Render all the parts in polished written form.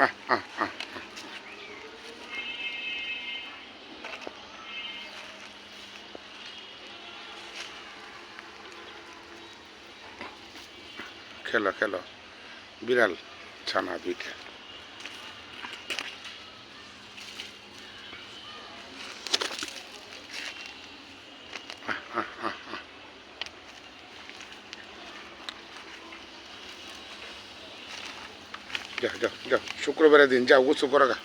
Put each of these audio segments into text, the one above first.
আহ, আহ, আহ। খেলো খেলো, বিড়াল ছানা দুইটা। যাও যাও যাও, শুক্রবারের দিন যাও, গোসল করো গা।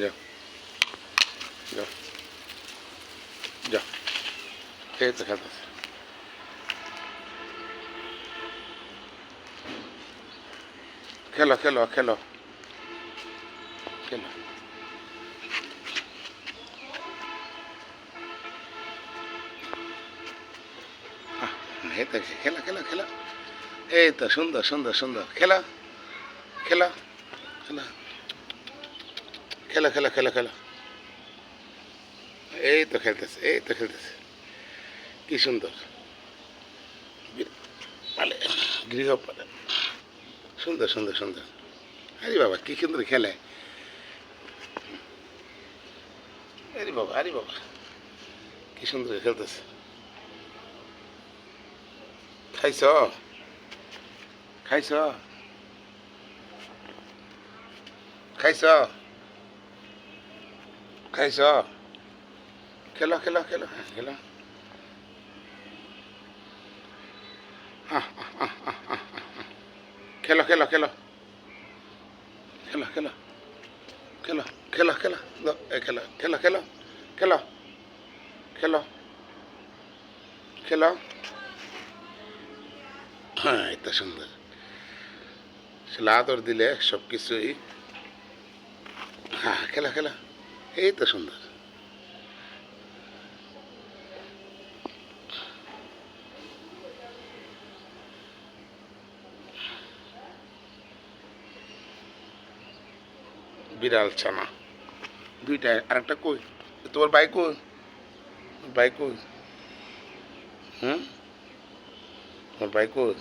যাও যাও যাও, এই তো খেলতেছে। খেলো খেলো খেলো খেলো। এই তো খেলা খেলা খেলা, এই তো সুন্দর সুন্দর সুন্দর, খেলা খেলা খেলা খেলা খেলা খেলা খেলা। এই তো খেলতেছে, এই তো খেলতেছে, কি সুন্দর। পালে, গৃহপালে, সুন্দর সুন্দর সুন্দর। আরে বাবা কি সুন্দর খেলে, আরে বাবা আরে বাবা, কি সুন্দর খেলতেছে। খাইছ খাইছ খাইছ খাইছ, খেলো খেলো খেলো, হ্যাঁ খেলো। খেলো খেলো খেলো খেলো খেলো খেলো খেলো খেলো, খেলো খেলো খেলো খেলো খেলো খেলো। হ্যাঁ এটা সুন্দর, আসলে আদর দিলে সব কিছুই। হ্যাঁ খেলা খেলা, এই তো সুন্দর। বিড়াল ছানা দুইটা, আরেকটা কই, তোমার বাইক কই, বাইক কই, হুম, তোমার বাইক কই,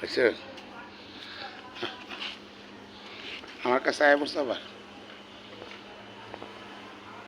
আচ্ছা আমার কাছে আয় বসে আবার।